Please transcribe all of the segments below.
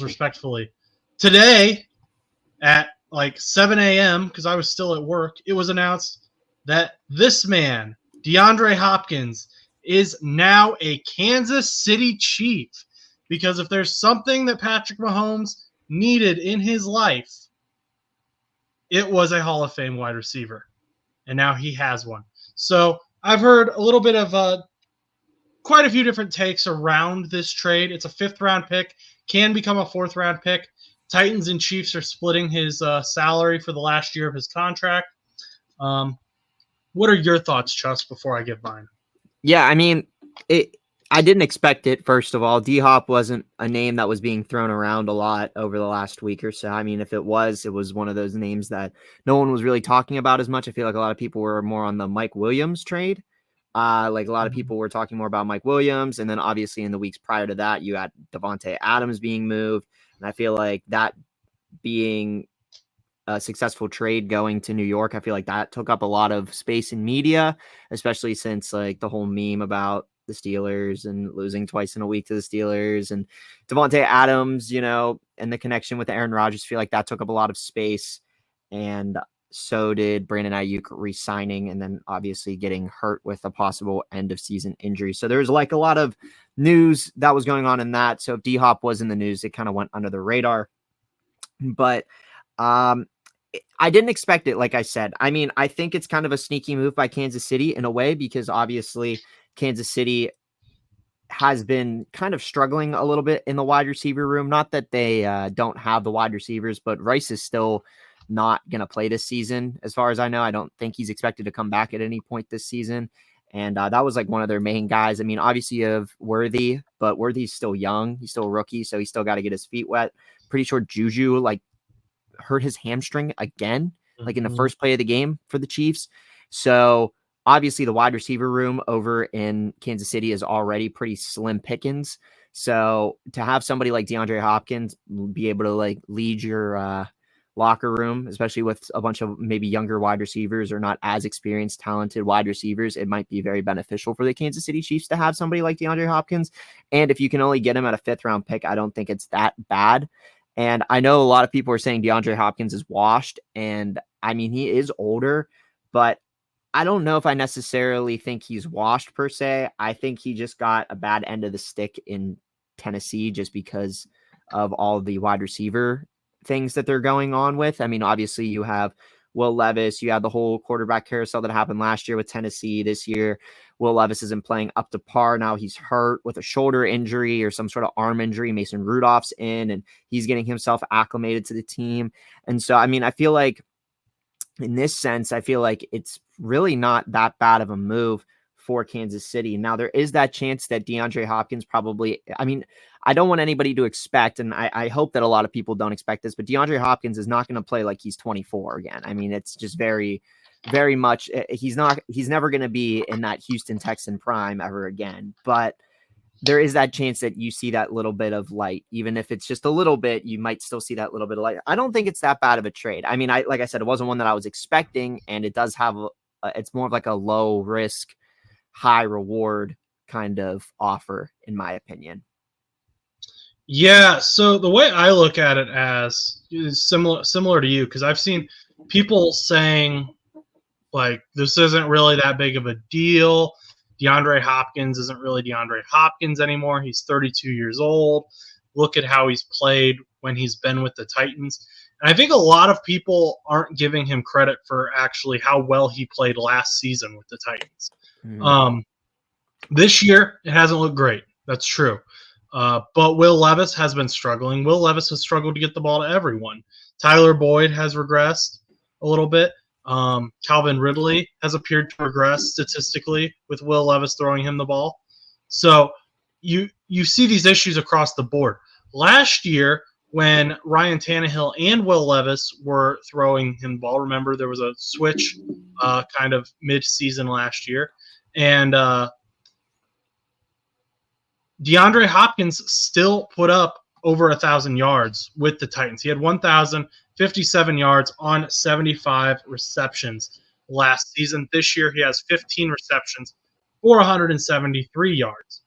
respectfully. Today at like 7 a.m., because I was still at work, it was announced that this man, DeAndre Hopkins, is now a Kansas City Chief. Because if there's something that Patrick Mahomes needed in his life, it was a Hall of Fame wide receiver. And now he has one. So I've heard a little bit of quite a few different takes around this trade. It's a 5th-round pick, can become a 4th-round pick. Titans and Chiefs are splitting his salary for the last year of his contract. What are your thoughts, Chus, before I give mine? Yeah, I mean, I didn't expect it, first of all. D-Hop wasn't a name that was being thrown around a lot over the last week or so. I mean, if it was one of those names that no one was really talking about as much. I feel like a lot of people were more on the Mike Williams trade. Like a lot of people were talking more about Mike Williams. And then obviously in the weeks prior to that, you had Devontae Adams being moved. And I feel like that being a successful trade going to New York, I feel like that took up a lot of space in media, especially since like the whole meme about the Steelers and losing twice in a week to the Steelers and Devontae Adams, and the connection with Aaron Rodgers. I feel like that took up a lot of space. And so did Brandon Ayuk re-signing and then obviously getting hurt with a possible end of season injury. So there's like a lot of news that was going on in that. So if D-Hop was in the news, it kind of went under the radar. But I didn't expect it, like I said. I mean, I think it's kind of a sneaky move by Kansas City in a way, because obviously Kansas City has been kind of struggling a little bit in the wide receiver room. Not that they don't have the wide receivers, but Rice is still not going to play this season. As far as I know, I don't think he's expected to come back at any point this season. And that was like one of their main guys. I mean, obviously you have Worthy, but Worthy's still young. He's still a rookie, so he's still got to get his feet wet. Pretty sure Juju like hurt his hamstring again, like in the first play of the game for the Chiefs. So obviously the wide receiver room over in Kansas City is already pretty slim pickings. So to have somebody like DeAndre Hopkins be able to like lead your locker room, especially with a bunch of maybe younger wide receivers or not as experienced, talented wide receivers, it might be very beneficial for the Kansas City Chiefs to have somebody like DeAndre Hopkins. And if you can only get him at a 5th-round pick, I don't think it's that bad. And I know a lot of people are saying DeAndre Hopkins is washed. And I mean, he is older, but I don't know if I necessarily think he's washed per se. I think he just got a bad end of the stick in Tennessee just because of all the wide receiver things that they're going on with. I mean, obviously you have Will Levis, you have the whole quarterback carousel that happened last year with Tennessee. This year, Will Levis isn't playing up to par. Now he's hurt with a shoulder injury or some sort of arm injury. Mason Rudolph's in and he's getting himself acclimated to the team. And so, I mean, I feel like in this sense, I feel like it's really not that bad of a move for Kansas City. Now, there is that chance that DeAndre Hopkins probably, I mean, I don't want anybody to expect, and I hope that a lot of people don't expect this, but DeAndre Hopkins is not going to play like he's 24 again. I mean, it's just very, very much, he's never going to be in that Houston Texan prime ever again. But there is that chance that you see that little bit of light, even if it's just a little bit, you might still see that little bit of light. I don't think it's that bad of a trade. I mean, like I said, it wasn't one that I was expecting, and it does have, it's more of like a low risk, high reward kind of offer, in my opinion. Yeah, so the way I look at it as is similar to you, because I've seen people saying, like, this isn't really that big of a deal. DeAndre Hopkins isn't really DeAndre Hopkins anymore. He's 32 years old. Look at how he's played when he's been with the Titans. And I think a lot of people aren't giving him credit for actually how well he played last season with the Titans. This year, it hasn't looked great. That's true. But Will Levis has been struggling. Will Levis has struggled to get the ball to everyone. Tyler Boyd has regressed a little bit. Calvin Ridley has appeared to regress statistically with Will Levis throwing him the ball. So you see these issues across the board. Last year, when Ryan Tannehill and Will Levis were throwing him the ball, remember there was a switch kind of mid-season last year. And DeAndre Hopkins still put up over 1,000 yards with the Titans. He had 1,057 yards on 75 receptions last season. This year, he has 15 receptions for 173 yards.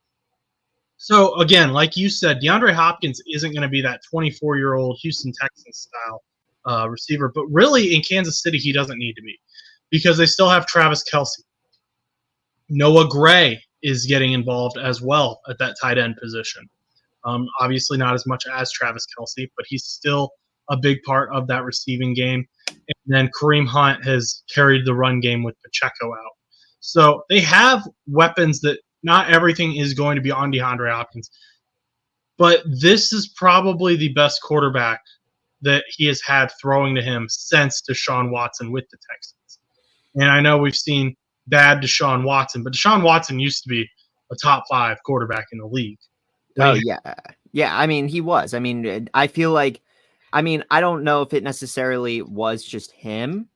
So again, like you said, DeAndre Hopkins isn't going to be that 24-year-old Houston Texans style receiver, but really in Kansas City he doesn't need to be because they still have Travis Kelce. Noah Gray is getting involved as well at that tight end position. Obviously not as much as Travis Kelce, but he's still a big part of that receiving game. And then Kareem Hunt has carried the run game with Pacheco out. So they have weapons that not everything is going to be on DeAndre Hopkins. But this is probably the best quarterback that he has had throwing to him since Deshaun Watson with the Texans. And I know we've seen bad Deshaun Watson, but Deshaun Watson used to be a top 5 quarterback in the league. Oh, yeah. Yeah, I mean, he was. I mean, I feel like, I don't know if it necessarily was just him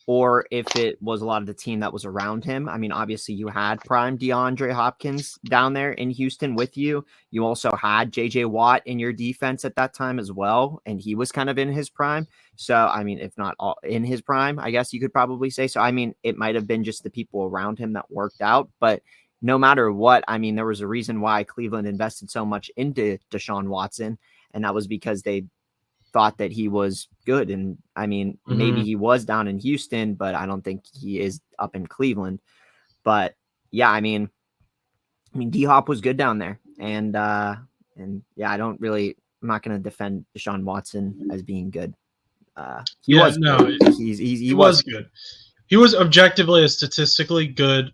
or if it was a lot of the team that was around him. I mean, obviously you had prime DeAndre Hopkins down there in Houston with you. You also had JJ Watt in your defense at that time as well, and he was kind of in his prime. So, I mean, if not all in his prime, I guess you could probably say. So, I mean, it might have been just the people around him that worked out, but no matter what, I mean, there was a reason why Cleveland invested so much into Deshaun Watson, and that was because they thought that he was good. And I mean, maybe he was down in Houston, but I don't think he is up in Cleveland. But yeah, I mean, D-Hop was good down there. And yeah, I'm not going to defend Deshaun Watson as being good. He was good. He was objectively a statistically good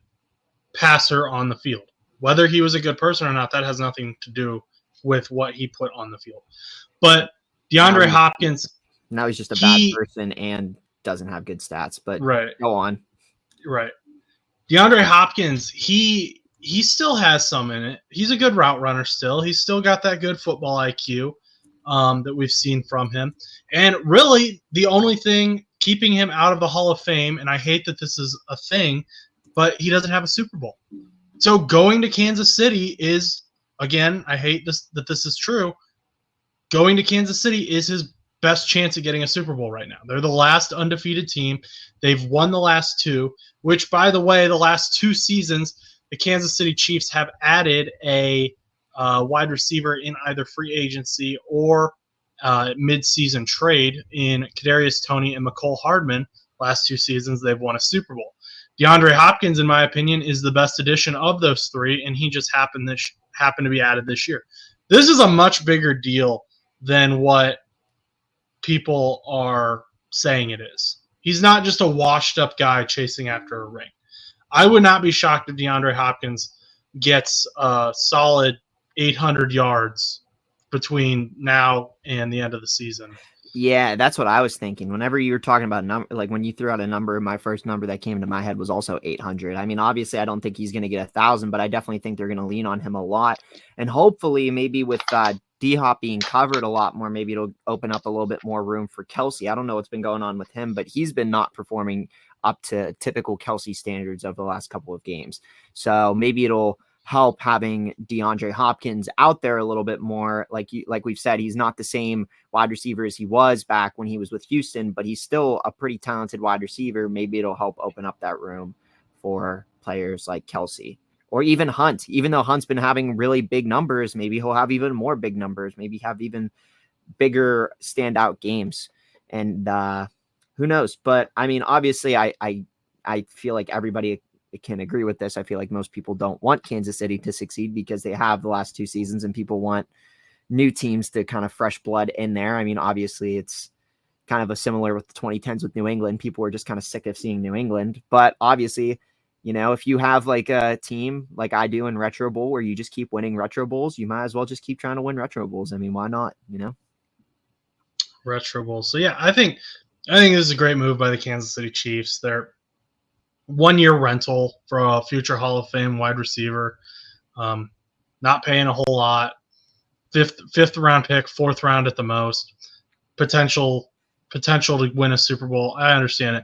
passer on the field. Whether he was a good person or not, that has nothing to do with what he put on the field. But DeAndre Hopkins. Now he's just a bad person and doesn't have good stats, but go on. Right. DeAndre Hopkins, he still has some in it. He's a good route runner still. He's still got that good football IQ that we've seen from him. And really, the only thing keeping him out of the Hall of Fame, and I hate that this is a thing, but he doesn't have a Super Bowl. So going to Kansas City is, again, I hate that this is true, going to Kansas City is his best chance at getting a Super Bowl right now. They're the last undefeated team. They've won the last 2, which, by the way, the last 2 seasons, the Kansas City Chiefs have added a wide receiver in either free agency or mid-season trade in Kadarius Toney and McCole Hardman. Last 2 seasons, they've won a Super Bowl. DeAndre Hopkins, in my opinion, is the best addition of those 3, and he just happened to be added this year. This is a much bigger deal than what people are saying it is. He's not just a washed-up guy chasing after a ring. I would not be shocked if DeAndre Hopkins gets a solid 800 yards between now and the end of the season. Yeah, that's what I was thinking. Whenever you were talking about like when you threw out a number, my first number that came to my head was also 800. I mean, obviously, I don't think he's going to get 1,000, but I definitely think they're going to lean on him a lot. And hopefully, maybe with D-Hop being covered a lot more, maybe it'll open up a little bit more room for Kelce. I don't know what's been going on with him, but he's been not performing up to typical Kelce standards of the last couple of games. So maybe it'll help having DeAndre Hopkins out there a little bit more. Like we've said, he's not the same wide receiver as he was back when he was with Houston, but he's still a pretty talented wide receiver. Maybe it'll help open up that room for players like Kelce or even Hunt. Even though Hunt's been having really big numbers, maybe he'll have even more big numbers, maybe have even bigger standout games. And who knows? But I mean, obviously I feel like everybody can agree with this. I feel like most people don't want Kansas City to succeed because they have the last 2 seasons and people want new teams to kind of fresh blood in there. I mean, obviously it's kind of a similar with the 2010s with New England. People were just kind of sick of seeing New England, but obviously, you know, if you have like a team like I do in Retro Bowl where you just keep winning Retro Bowls, you might as well just keep trying to win Retro Bowls. I mean, why not, you know? Retro Bowl. So yeah, I think this is a great move by the Kansas City Chiefs. They're 1-year rental for a future Hall of Fame wide receiver. Not paying a whole lot. Fifth round pick, 4th round at the most. Potential to win a Super Bowl. I understand it.